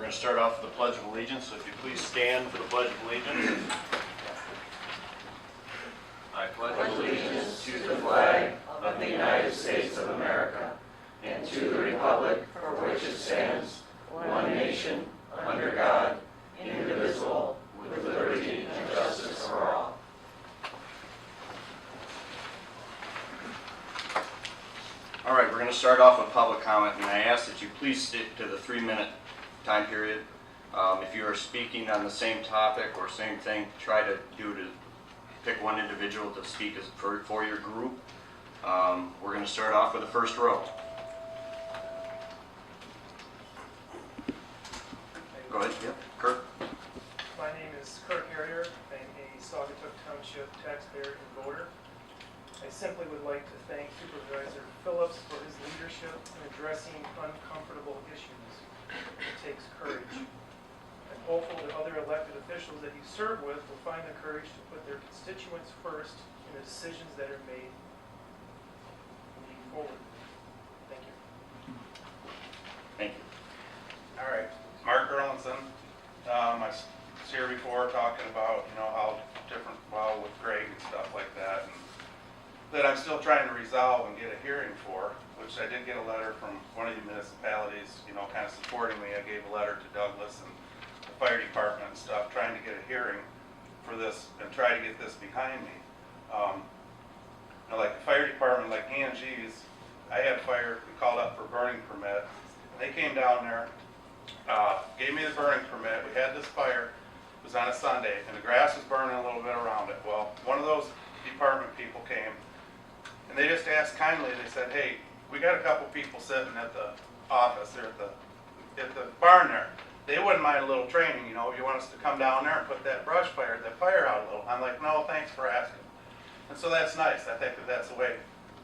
going to start off with the Pledge of Allegiance, so if you please stand for the Pledge of Allegiance. I pledge allegiance to the flag of the United States of America and to the republic for which it stands, one nation, under God, indivisible, with liberty and justice for all. All right, we're going to start off with public comment, and I ask that you please stick to the 3-minute time period. If you are speaking on the same topic or same thing, try to pick one individual to speak for your group. We're going to start off with the first row. Go ahead, yeah, Kurt. My name is Kurt Harrier. I'm a Saugatuck Township taxpayer and voter. I simply would like to thank Supervisor Phillips for his leadership in addressing uncomfortable issues. It takes courage. I'm hopeful that other elected officials that you serve with will find the courage to put their constituents first in the decisions that are made moving forward. Thank you. Thank you. All right, Mark Erlinson. I was here before talking about, how different, with Greg and stuff like that, and that I'm still trying to resolve and get a hearing for, which I did get a letter from one of the municipalities, kind of supporting me. I gave a letter to Douglas and the fire department and stuff, trying to get a hearing for this and try to get this behind me. Like the fire department, like Angie's, I had fire, we called up for burning permit. They came down there, gave me the burning permit. We had this fire, it was on a Sunday, and the grass was burning a little bit around it. Well, one of those department people came, and they just asked kindly, they said, hey, we got a couple people sitting at the office or at the barn there. They wouldn't mind a little training, you want us to come down there and put that fire out a little. I'm like, no, thanks for asking. And so that's nice. I think that's the way,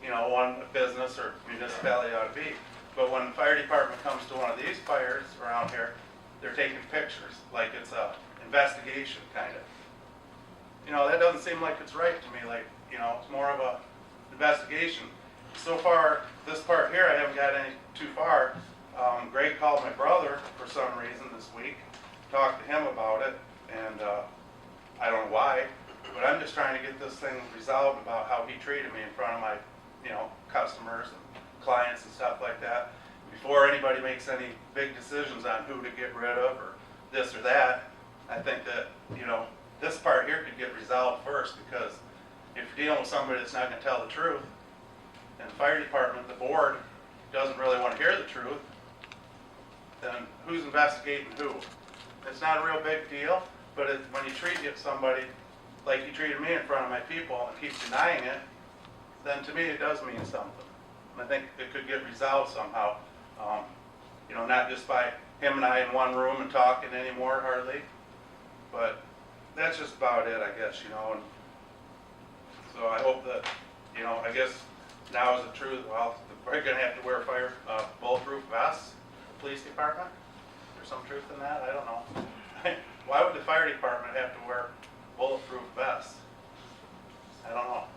one business or municipality ought to be. But when the fire department comes to one of these fires around here, they're taking pictures like it's a investigation kind of. That doesn't seem like it's right to me. Like, it's more of a investigation. So far, this part here, I haven't got any too far. Greg called my brother for some reason this week, talked to him about it, and I don't know why, but I'm just trying to get this thing resolved about how he treated me in front of my, customers and clients and stuff like that. Before anybody makes any big decisions on who to get rid of or this or that, I think that, this part here could get resolved first, because if you're dealing with somebody that's not going to tell the truth, and the fire department, the board, doesn't really want to hear the truth, then who's investigating who? It's not a real big deal, but when you treat somebody like you treated me in front of my people and keep denying it, then to me it does mean something. And I think it could get resolved somehow. Not just by him and I in one room and talking anymore, hardly. But that's just about it, I guess, And so I hope that, I guess now is the truth. Well, we're going to have to wear bulletproof vests, the police department. There's some truth in that? I don't know. Why would the fire department have to wear bulletproof vests? I don't know.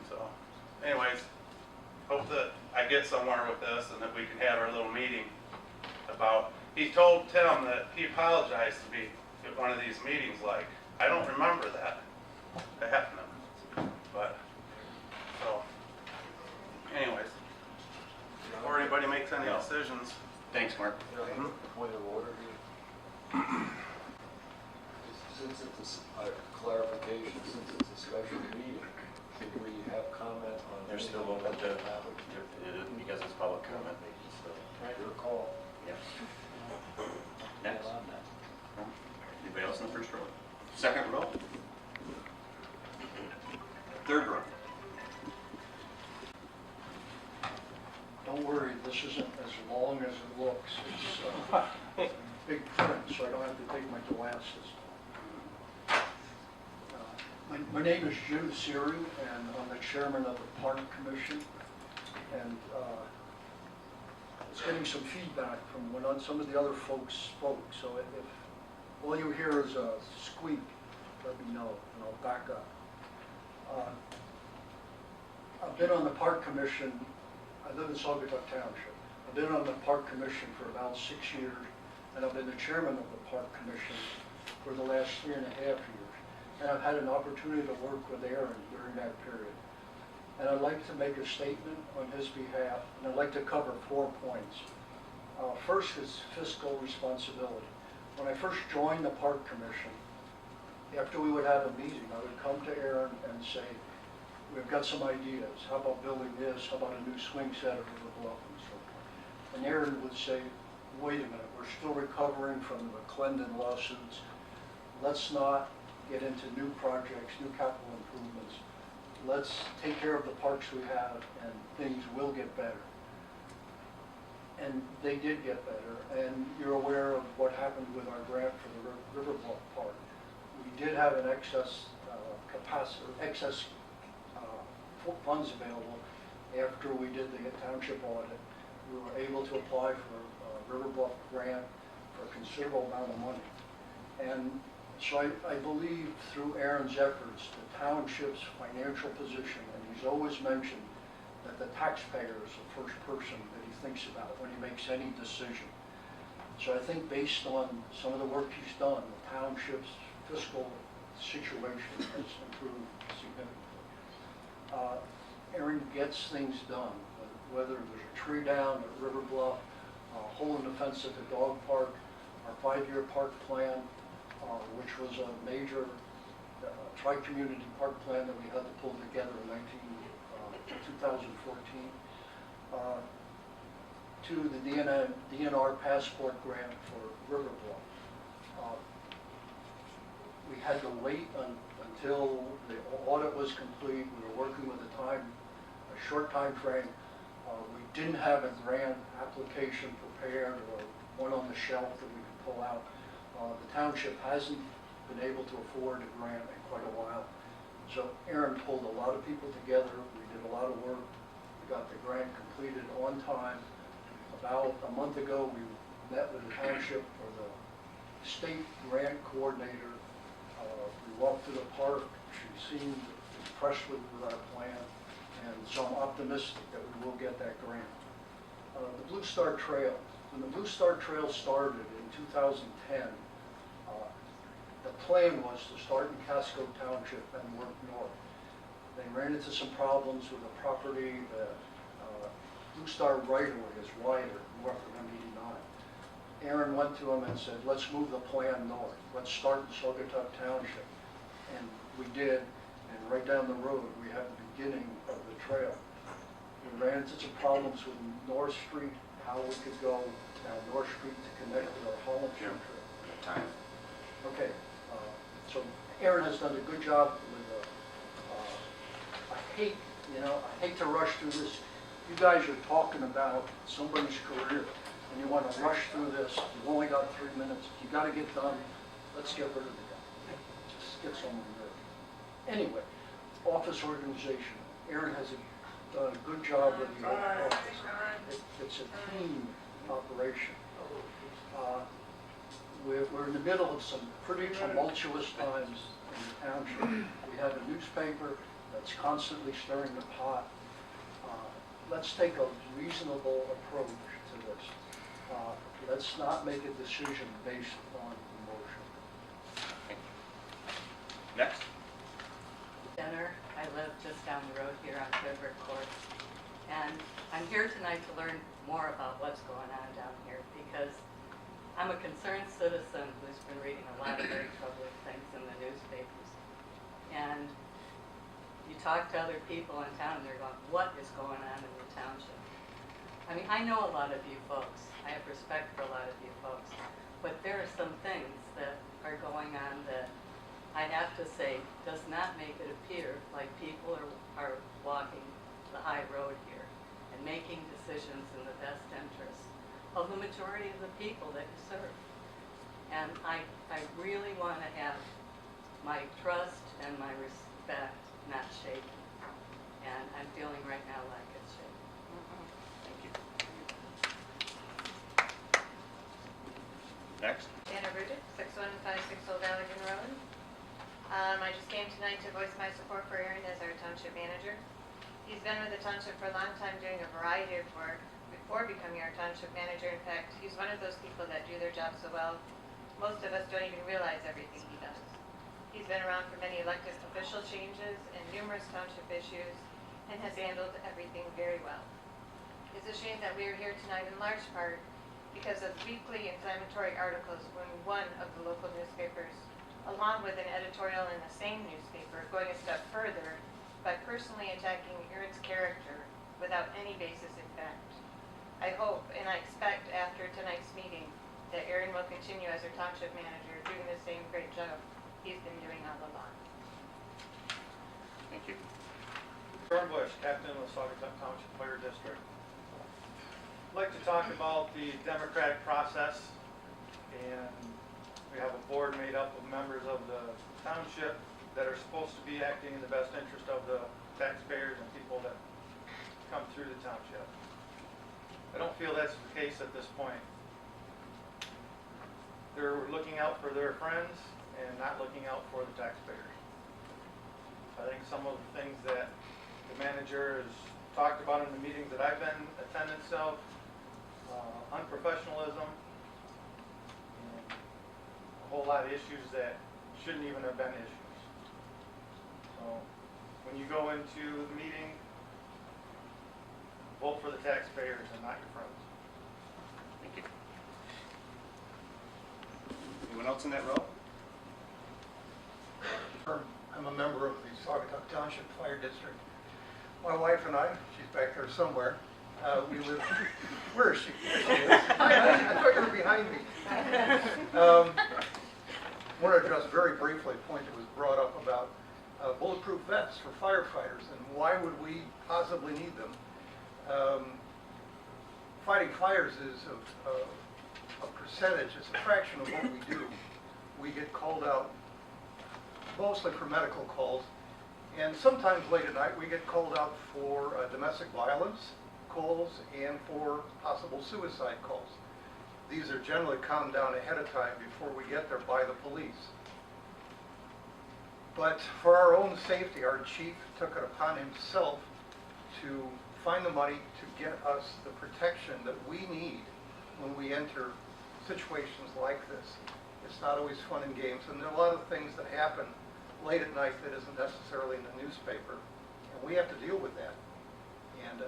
So, anyways, hope that I get somewhere with this and that we can have our little meeting about. He told Tim that he apologized to me at one of these meetings. Like, I don't remember that happening. But so, anyways, before anybody makes any decisions. Thanks, Mark. Point of order here. Since it's a clarification, since it's a special meeting, should we have comment on? They're still open to, because it's public comment. Your call. Yes. Next. Anybody else in the first row? Second row? Third row? Don't worry, this isn't as long as it looks. It's big print, so I don't have to take my glasses. My name is Jim Siri, and I'm the chairman of the Park Commission. And it's getting some feedback from when some of the other folks spoke. So if all you hear is a squeak, let me know, and I'll back up. I've been on the Park Commission. I live in Saugatuck Township. I've been on the Park Commission for about 6 years, and I've been the chairman of the Park Commission for the last 3.5 years. And I've had an opportunity to work with Aaron during that period. And I'd like to make a statement on his behalf, and I'd like to cover 4 points. First is fiscal responsibility. When I first joined the Park Commission, after we would have a meeting, I would come to Aaron and say, we've got some ideas. How about building this? How about a new swing set at River Bluff and so forth? And Aaron would say, wait a minute, we're still recovering from the McClendon lawsuits. Let's not get into new projects, new capital improvements. Let's take care of the parks we have and things will get better. And they did get better, and you're aware of what happened with our grant for the River Bluff Park. We did have an excess funds available after we did the township audit. We were able to apply for a River Bluff grant for a considerable amount of money. And so I believe through Aaron's efforts, the township's financial position, and he's always mentioned that the taxpayer is the first person that he thinks about when he makes any decision. So I think based on some of the work he's done, the township's fiscal situation has improved significantly. Aaron gets things done, whether there's a tree down at River Bluff, a hole in the fence at the dog park, our 5-year park plan, which was a major tri-community park plan that we had to pull together in 2014, to the DNR passport grant for River Bluff. We had to wait until the audit was complete. We were working with a short time frame. We didn't have a grant application prepared or one on the shelf that we could pull out. The township hasn't been able to afford a grant in quite a while. So Aaron pulled a lot of people together. We did a lot of work. We got the grant completed on time. About a month ago, we met with the township for the state grant coordinator. We walked through the park. She seemed impressed with our plan, and so I'm optimistic that we will get that grant. The Blue Star Trail. When the Blue Star Trail started in 2010, the plan was to start in Casco Township and work north. They ran into some problems with the property. The Blue Star right-of-way is wider north of M89. Aaron went to him and said, let's move the plan north. Let's start in Saugatuck Township. And we did, and right down the road, we had the beginning of the trail. We ran into some problems with North Street, how we could go down North Street to connect with our Holland Street trail. Okay, so Aaron has done a good job with I hate to rush through this. You guys are talking about somebody's career, and you want to rush through this. You've only got 3 minutes. You got to get done. Let's get rid of the guy. Just get someone there. Anyway, office organization. Aaron has done a good job with the office. It's a team operation. We're in the middle of some pretty tumultuous times in the township. We have a newspaper that's constantly stirring the pot. Let's take a reasonable approach to this. Let's not make a decision based on emotion. Next. Dinner. I live just down the road here on Frederick Court. And I'm here tonight to learn more about what's going on down here because I'm a concerned citizen who's been reading a lot of very troubling things in the newspapers. And you talk to other people in town and they're going, what is going on in the township? I mean, I know a lot of you folks. I have respect for a lot of you folks. But there are some things that are going on that I have to say does not make it appear like people are walking the high road here and making decisions in the best interest of the majority of the people that you serve. And I really want to have my trust and my respect not shaken. And I'm feeling right now like it's shaken. Thank you. Next. Anna Rudick, 61560 Valleyton Road. I just came tonight to voice my support for Aaron as our township manager. He's been with the township for a long time doing a variety of work. before becoming our township manager. In fact, he's one of those people that do their job so well, most of us don't even realize everything he does. He's been around for many elected official changes and numerous township issues and has handled everything very well. It's a shame that we are here tonight in large part because of weekly inflammatory articles from one of the local newspapers, along with an editorial in the same newspaper going a step further by personally attacking Aaron's character without any basis in fact. I hope and I expect after tonight's meeting that Aaron will continue as our township manager doing the same great job he's been doing all along. Thank you. John Bush, Captain of the Saugatuck Township Fire District. I'd like to talk about the democratic process, and we have a board made up of members of the township that are supposed to be acting in the best interest of the taxpayers and people that come through the township. I don't feel that's the case at this point. They're looking out for their friends and not looking out for the taxpayers. I think some of the things that the manager has talked about in the meetings that I've been attendance of, unprofessionalism, and a whole lot of issues that shouldn't even have been issues. So when you go into the meeting, vote for the taxpayers and not your friends. Thank you. Anyone else in that row? I'm a member of the Saugatuck Township Fire District. My wife and I, she's back there somewhere, we live, where is she? There she is. I thought you were behind me. I want to address very briefly a point that was brought up about bulletproof vests for firefighters and why would we possibly need them. Fighting fires is a percentage, it's a fraction of what we do. We get called out mostly for medical calls, and sometimes late at night we get called out for domestic violence calls and for possible suicide calls. These are generally calmed down ahead of time before we get there by the police. But for our own safety, our chief took it upon himself to find the money to get us the protection that we need when we enter situations like this. It's not always fun and games, and there are a lot of things that happen late at night that isn't necessarily in the newspaper, and we have to deal with that. And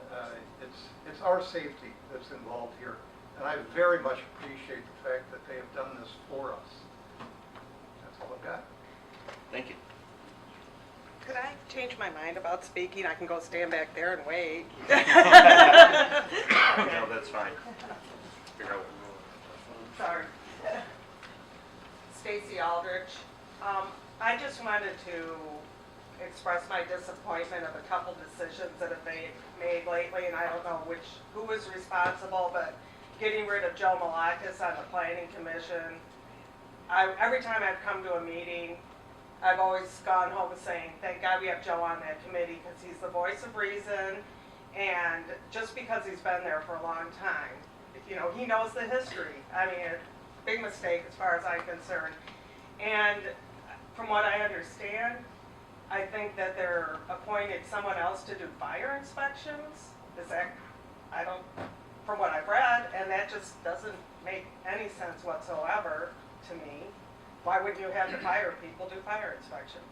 it's our safety that's involved here, and I very much appreciate the fact that they have done this for us. That's all I've got. Thank you. Could I change my mind about speaking? I can go stand back there and wait. No, that's fine. Figure out. Sorry. Stacy Aldrich. I just wanted to express my disappointment of a couple decisions that have been made lately, and I don't know who was responsible, but getting rid of Joe Malakis on the Planning Commission. Every time I've come to a meeting, I've always gone home saying, thank God we have Joe on that committee because he's the voice of reason, and just because he's been there for a long time, you know, he knows the history. I mean, a big mistake as far as I'm concerned. And from what I understand, I think that they're appointed someone else to do fire inspections. Is that, from what I've read, and that just doesn't make any sense whatsoever to me. Why wouldn't you have the fire people do fire inspections?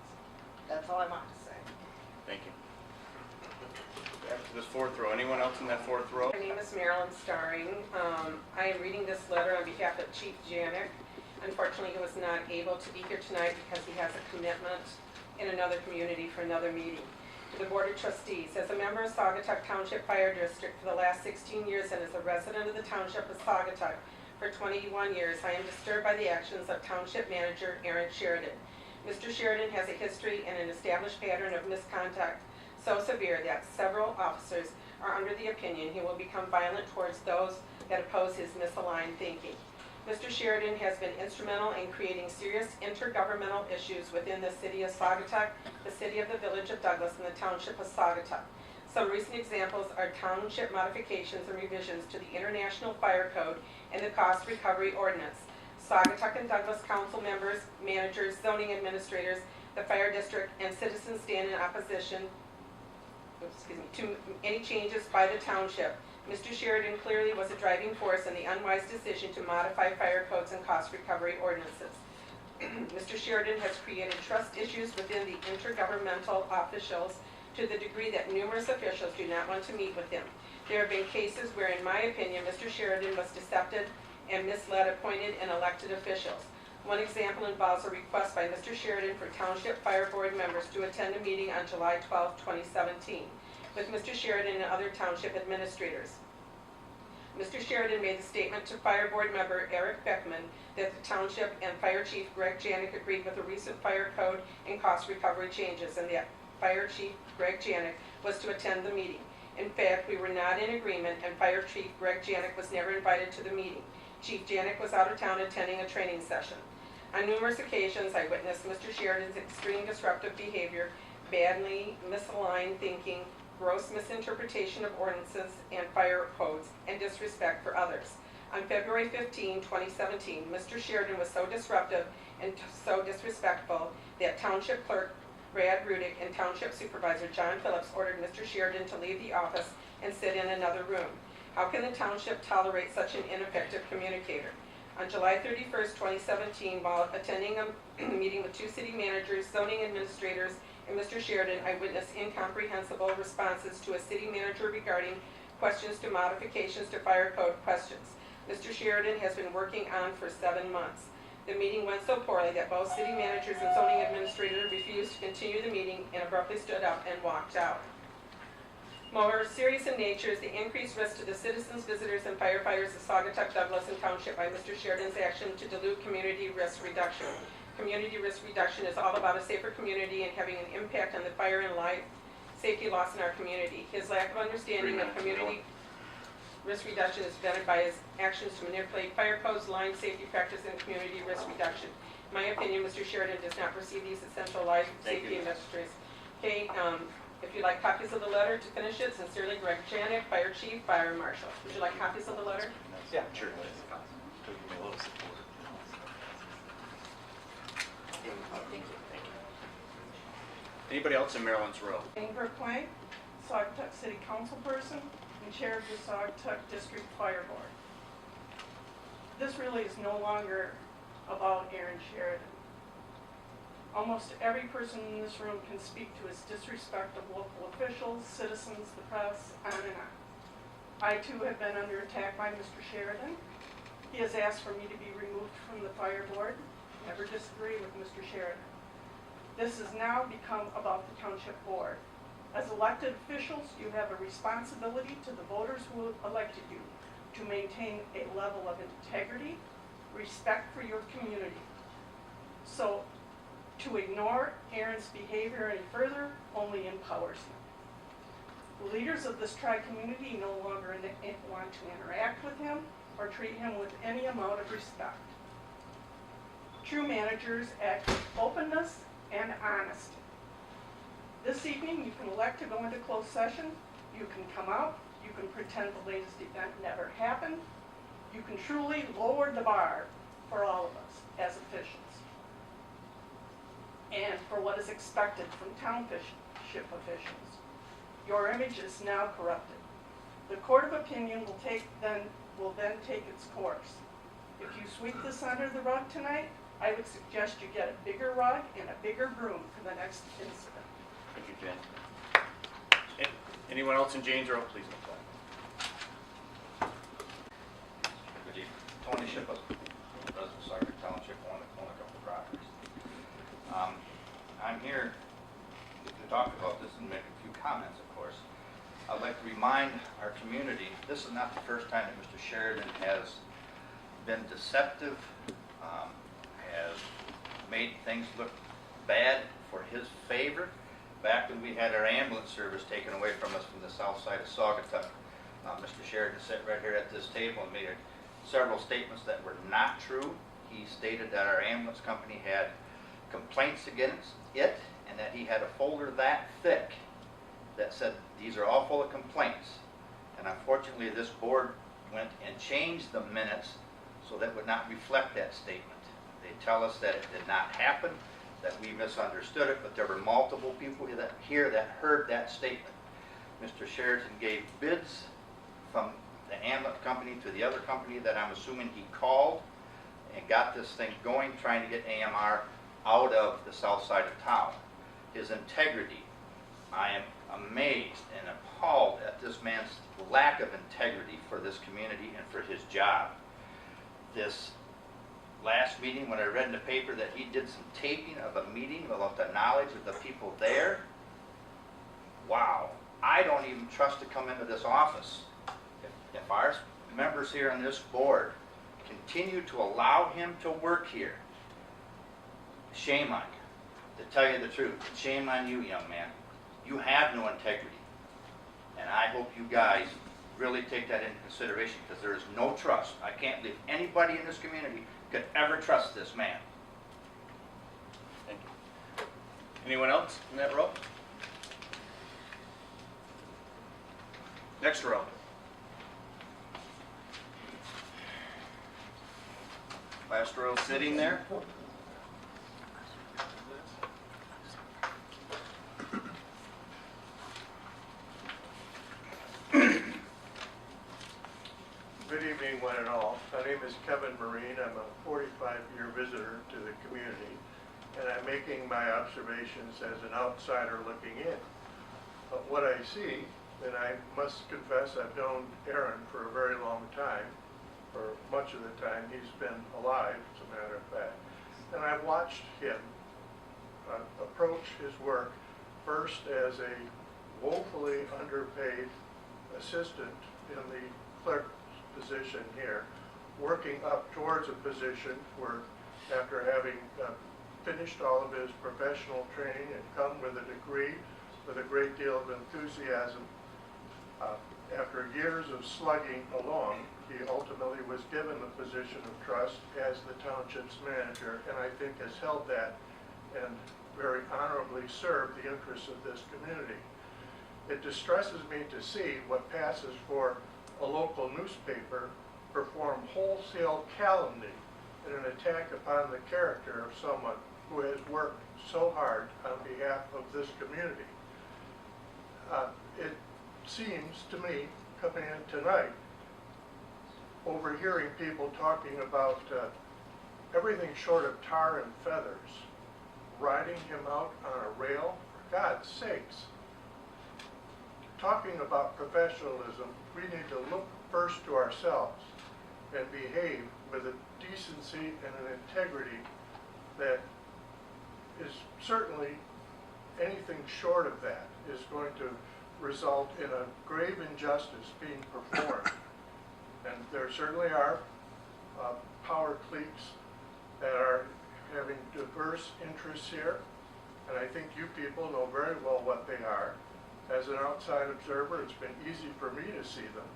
That's all I want to say. Thank you. Back to this fourth row. Anyone else in that fourth row? My name is Marilyn Starring. I am reading this letter on behalf of Chief Janik. Unfortunately, he was not able to be here tonight because he has a commitment in another community for another meeting. To the Board of Trustees, as a member of Saugatuck Township Fire District for the last 16 years and as a resident of the Township of Saugatuck for 21 years, I am disturbed by the actions of Township Manager Aaron Sheridan. Mr. Sheridan has a history and an established pattern of misconduct so severe that several officers are under the opinion he will become violent towards those that oppose his misaligned thinking. Mr. Sheridan has been instrumental in creating serious intergovernmental issues within the city of Saugatuck, the city of the village of Douglas, and the township of Saugatuck. Some recent examples are township modifications and revisions to the International Fire Code and the Cost Recovery Ordinance. Saugatuck and Douglas council members, managers, zoning administrators, the fire district, and citizens stand in opposition to any changes by the township Mr. Sheridan clearly was a driving force in the unwise decision to modify fire codes and cost recovery ordinances. Mr. Sheridan has created trust issues within the intergovernmental officials to the degree that numerous officials do not want to meet with him. There have been cases where, in my opinion, Mr. Sheridan was deceptive and misled appointed and elected officials. One example involves a request by Mr. Sheridan for Township Fire Board members to attend a meeting on July 12, 2017, with Mr. Sheridan and other Township administrators. Mr. Sheridan made the statement to Fire Board member Eric Beckman that the Township and Fire Chief Greg Janik agreed with the recent fire code and cost recovery changes, and that Fire Chief Greg Janik was to attend the meeting. In fact, we were not in agreement, and Fire Chief Greg Janik was never invited to the meeting. Chief Janik was out of town attending a training session. On numerous occasions, I witnessed Mr. Sheridan's extreme disruptive behavior, badly misaligned thinking, gross misinterpretation of ordinances and fire codes, and disrespect for others. On February 15, 2017, Mr. Sheridan was so disruptive and so disrespectful that Township Clerk Brad Rudick and Township Supervisor John Phillips ordered Mr. Sheridan to leave the office and sit in another room. How can the Township tolerate such an ineffective communicator? On July 31st, 2017, while attending a meeting with two city managers, zoning administrators, and Mr. Sheridan, I witnessed incomprehensible responses to a city manager regarding questions to modifications to fire code questions. Mr. Sheridan has been working on for 7 months. The meeting went so poorly that both city managers and zoning administrators refused to continue the meeting and abruptly stood up and walked out. More serious in nature is the increased risk to the citizens, visitors, and firefighters of Saugatuck, Douglas, and Township by Mr. Sheridan's action to dilute community risk reduction. Community risk reduction is all about a safer community and having an impact on the fire and life safety loss in our community. His lack of understanding of community risk reduction is prevented by his actions to manipulate fire codes, line safety practice, and community risk reduction. In my opinion, Mr. Sheridan does not perceive these essential life safety industries. Okay, if you'd like copies of the letter to finish it, sincerely, Greg Janik, Fire Chief, Fire Marshal. Would you like copies of the letter? Yeah. Sure. Thank you. Anybody else in Maryland's row? Amber Plank, Saugatuck City Councilperson and Chair of the Saugatuck District Fire Board. This really is no longer about Aaron Sheridan. Almost every person in this room can speak to his disrespect of local officials, citizens, the press, on and on. I too have been under attack by Mr. Sheridan. He has asked for me to be removed from the fire board. Never disagree with Mr. Sheridan. This has now become about the township board. As elected officials, you have a responsibility to the voters who elected you to maintain a level of integrity, respect for your community. So to ignore Aaron's behavior any further only empowers him. The leaders of this tri-community no longer want to interact with him or treat him with any amount of respect. True managers act with openness and honesty. This evening, you can elect to go into closed session. You can come out. You can pretend the latest event never happened. You can truly lower the bar for all of us as officials and for what is expected from township officials. Your image is now corrupted. The court of opinion will then take its course. If you sweep this under the rug tonight, I would suggest you get a bigger rug and a bigger broom for the next incident. Thank you, Jen. Anyone else in Jane's row, please apply. Good evening. Tony Shippa, resident of Saugatuck Township, owner of a couple properties. I'm here to talk about this and make a few comments, of course. I'd like to remind our community, this is not the first time that Mr. Sheridan has been deceptive, has made things look bad for his favor. Back when we had our ambulance service taken away from us from the south side of Saugatuck, Mr. Sheridan sat right here at this table and made several statements that were not true. He stated that our ambulance company had complaints against it and that he had a folder that thick that said these are all full of complaints. And unfortunately, this board went and changed the minutes so that would not reflect that statement. They tell us that it did not happen, that we misunderstood it, but there were multiple people that heard that statement. Mr. Sheridan gave bids from the ambulance company to the other company that I'm assuming he called and got this thing going, trying to get AMR out of the south side of town. His integrity, I am amazed and appalled at this man's lack of integrity for this community and for his job. This last meeting, when I read in the paper that he did some taping of a meeting without the knowledge of the people there, wow, I don't even trust to come into this office. If our members here on this board continue to allow him to work here, shame on you. To tell you the truth, shame on you, young man. You have no integrity. And I hope you guys really take that into consideration, because there is no trust. I can't believe anybody in this community could ever trust this man. Thank you. Anyone else in that row? Next row. Last row sitting there. Good evening, one and all. My name is Kevin Marine. I'm a 45-year visitor to the community, and I'm making my observations as an outsider looking in. But what I see, and I must confess I've known Aaron for a very long time, for much of the time he's been alive, as a matter of fact, and I've watched him approach his work first as a woefully underpaid assistant in the clerk position here, working up towards a position where, after having finished all of his professional training and come with a degree with a great deal of enthusiasm, after years of slugging along, he ultimately was given the position of trust as the township's manager, and I think has held that and very honorably served the interests of this community. It distresses me to see what passes for a local newspaper perform wholesale calumny in an attack upon the character of someone who has worked so hard on behalf of this community. It seems to me, coming in tonight, overhearing people talking about everything short of tar and feathers, riding him out on a rail, for God's sakes. Talking about professionalism, we need to look first to ourselves and behave with a decency and an integrity that is certainly anything short of that is going to result in a grave injustice being performed. And there certainly are power cliques that are having diverse interests here, and I think you people know very well what they are. As an outside observer, it's been easy for me to see them.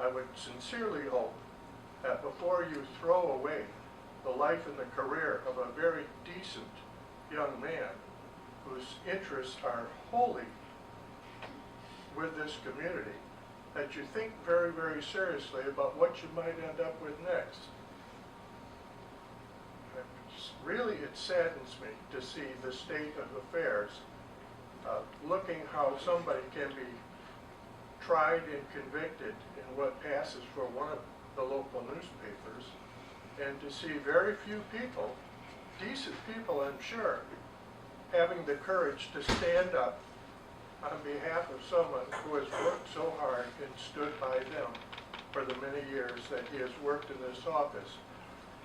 I would sincerely hope that before you throw away the life and the career of a very decent young man whose interests are wholly with this community, that you think very, very seriously about what you might end up with next. Really, it saddens me to see the state of affairs, looking how somebody can be tried and convicted in what passes for one of the local newspapers, and to see very few people, decent people I'm sure, having the courage to stand up on behalf of someone who has worked so hard and stood by them for the many years that he has worked in this office,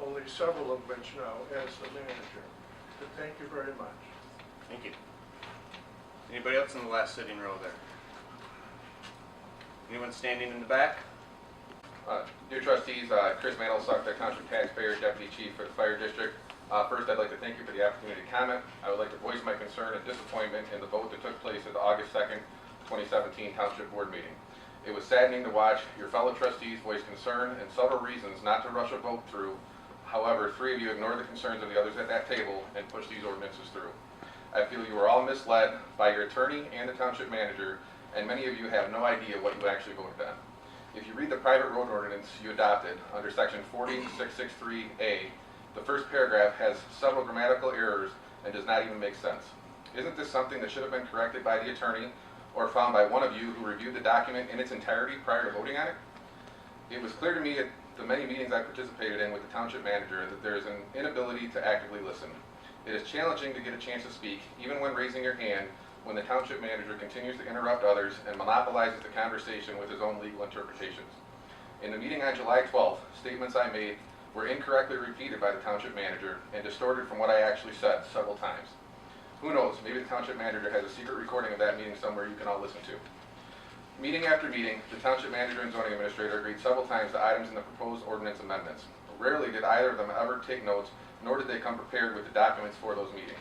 only several of which now as the manager. But thank you very much. Thank you. Anybody else in the last sitting row there? Anyone standing in the back? Dear trustees, Chris Mantle, Saugatuck Township taxpayer, deputy chief for the fire district. First, I'd like to thank you for the opportunity to comment. I would like to voice my concern and disappointment in the vote that took place at the August 2nd, 2017 Township Board meeting. It was saddening to watch your fellow trustees voice concern and several reasons not to rush a vote through. However, three of you ignored the concerns of the others at that table and pushed these ordinances through. I feel you were all misled by your attorney and the township manager, and many of you have no idea what you actually voted on. If you read the private road ordinance you adopted under section 40663A, the first paragraph has several grammatical errors and does not even make sense. Isn't this something that should have been corrected by the attorney or found by one of you who reviewed the document in its entirety prior to voting on it? It was clear to me at the many meetings I participated in with the township manager that there is an inability to actively listen. It is challenging to get a chance to speak, even when raising your hand, when the township manager continues to interrupt others and monopolizes the conversation with his own legal interpretations. In the meeting on July 12th, statements I made were incorrectly repeated by the township manager and distorted from what I actually said several times. Who knows, maybe the township manager has a secret recording of that meeting somewhere you can all listen to. Meeting after meeting, the township manager and zoning administrator agreed several times to items in the proposed ordinance amendments. Rarely did either of them ever take notes, nor did they come prepared with the documents for those meetings.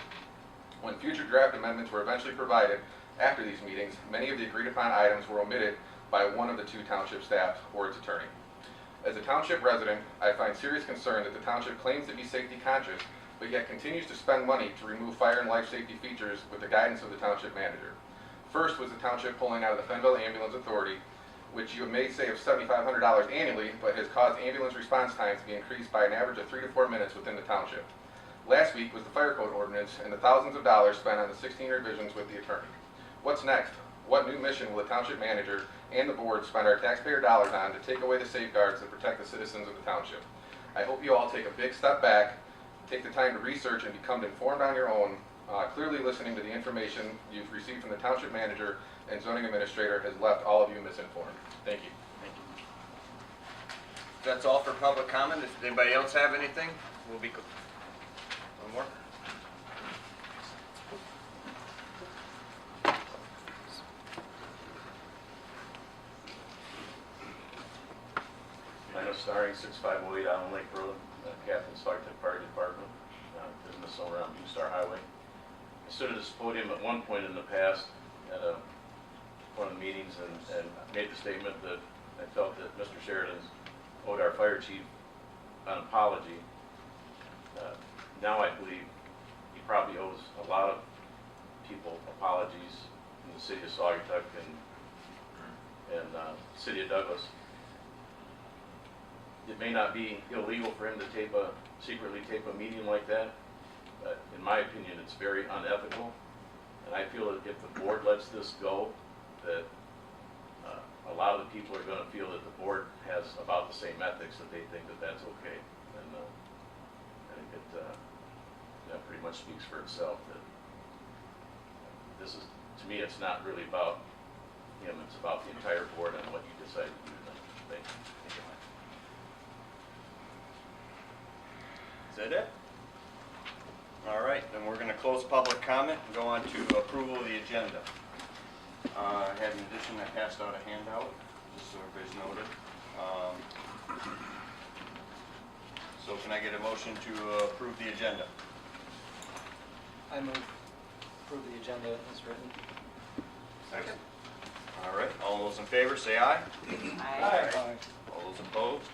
When future draft amendments were eventually provided after these meetings, many of the agreed upon items were omitted by one of the two township staff or its attorney. As a township resident, I find serious concern that the township claims to be safety conscious, but yet continues to spend money to remove fire and life safety features with the guidance of the township manager. First was the township pulling out of the Fenville Ambulance Authority, which you may save $7,500 annually, but has caused ambulance response times to be increased by an average of 3 to 4 minutes within the township. Last week was the fire code ordinance and the thousands of dollars spent on the 16 revisions with the attorney. What's next? What new mission will the township manager and the board spend our taxpayer dollars on to take away the safeguards that protect the citizens of the township? I hope you all take a big step back, take the time to research and become informed on your own. Clearly listening to the information you've received from the township manager and zoning administrator has left all of you misinformed. Thank you. Thank you. That's all for public comment. If anybody else have anything, we'll be. One more. I know starring 6508 on Lake Road, Captain Saugatuck Fire Department, business owner on Blue Star Highway. I stood at this podium at one point in the past at one of the meetings and made the statement that I felt that Mr. Sheridan owed our fire chief an apology. Now I believe he probably owes a lot of people apologies in the city of Saugatuck and city of Douglas. It may not be illegal for him to secretly tape a meeting like that, but in my opinion, it's very unethical. And I feel that if the board lets this go, that a lot of the people are going to feel that the board has about the same ethics, that they think that that's okay. And I think that pretty much speaks for itself. That this is, to me, it's not really about him. It's about the entire board and what you decide to do tonight. Thank you. Is that it? All right, then we're going to close public comment and go on to approval of the agenda. I had an addition, I passed out a handout, just so everybody's noted. So can I get a motion to approve the agenda? I move approve the agenda as written. Second. All right, all those in favor say aye. Aye. All those opposed?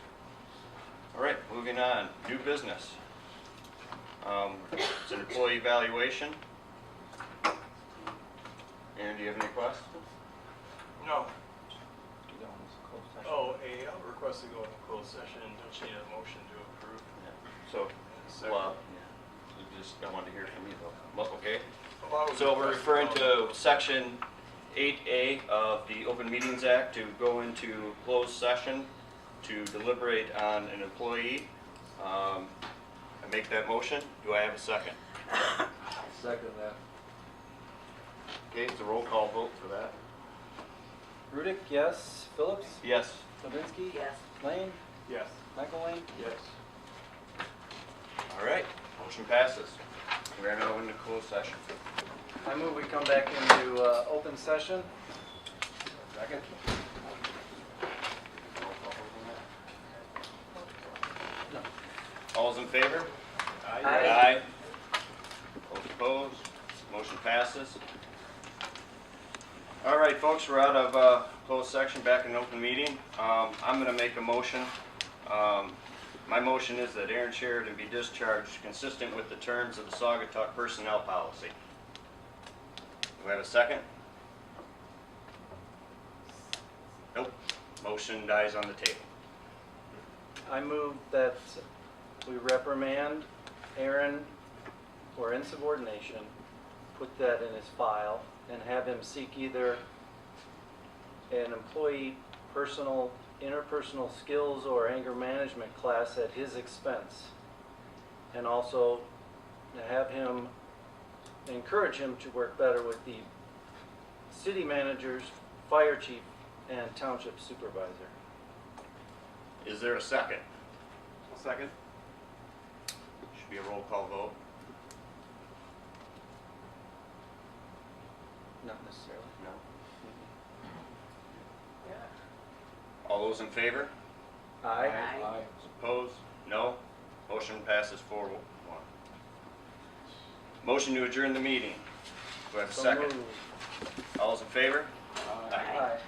All right, moving on, new business. It's an employee evaluation. Aaron, do you have any questions? No. Oh, I'll request to go into closed session. Don't you need a motion to approve? So, well, I wanted to hear from you though. Okay. Well, So we're referring to section 8A of the Open Meetings Act to go into closed session to deliberate on an employee. I make that motion. Do I have a second? Second that. Okay, it's a roll call vote for that. Rudick, yes. Phillips? Yes. Slavinsky? Yes. Lane? Yes. McElwain? Yes. All right, motion passes. We're going to go into closed session. I move we come back into open session. Second. All's in favor? Aye. Those opposed? Motion passes. All right, folks, we're out of closed section, back in open meeting. I'm going to make a motion. My motion is that Aaron Sheridan be discharged consistent with the terms of the Saugatuck personnel policy. Do I have a second? Nope. Motion dies on the table. I move that we reprimand Aaron for insubordination, put that in his file, and have him seek either an employee personal interpersonal skills or anger management class at his expense. And also to have him, encourage him to work better with the city managers, fire chief, and township supervisor. Is there a second? I'll second. Should be a roll call vote. Not necessarily. No. All those in favor? Aye. Aye. Opposed? No. Motion passes 4-1. Motion to adjourn the meeting. Do I have a So second? moved. All those in favor? Aye. Aye.